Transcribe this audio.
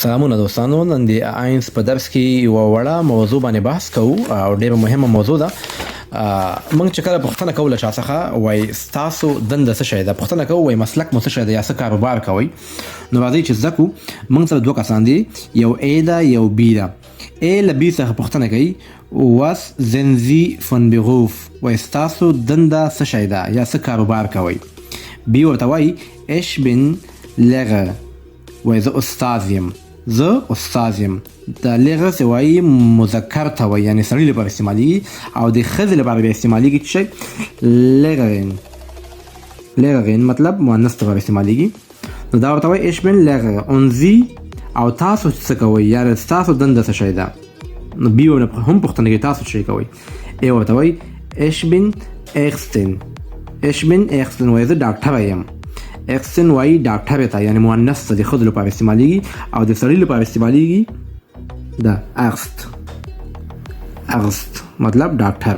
سلامونه دوستانو، نن د آینس په درس کې یو وړه موضوع باندې بحث کوو او ډېره مهمه موضوع ده. موږ چې کله پوښتنه کوو له چا څخه وایي ستاسو دنده څه شی ده، پوښتنه کوو وایي مسلک مو څه شی ده یا څه کاروبار کوئ، نو راځئ چې زده کړو. موږ سره دوه کسان دي، یو A ده یو B ده. A له B څخه پوښتنه کوي was sind Sie von Beruf، وایي ستاسو دنده څه شی ده یا څه کاروبار کوئ. B ورته وایي ich bin Lehrer، وایي زه استاد یم، زه استاد یم. د لغه څه وایي مذکر ته وایي، یعنې سړي لپاره استعمالیږي، او د ښځې لپاره بیا استعمالیږي چې شی لغرین مطلب مؤنث لپاره استعمالیږي. نو دا ورته وایي ich bin Lehrer und Sie، او تاسو څه کوئ یا ستاسو دنده څه شی ده. نو بي هم پوښتنه کوي تاسو څه شی کوئ. A ورته وایي ich bin Ärztin وایي زه ډاکټره یم. اکسن وایي ډاکټر ته، یعنی مؤنث ته د ښځو لپاره استعمالیږي، او د سړي لپاره استعمالیږي د ارست مطلب ډاکټر.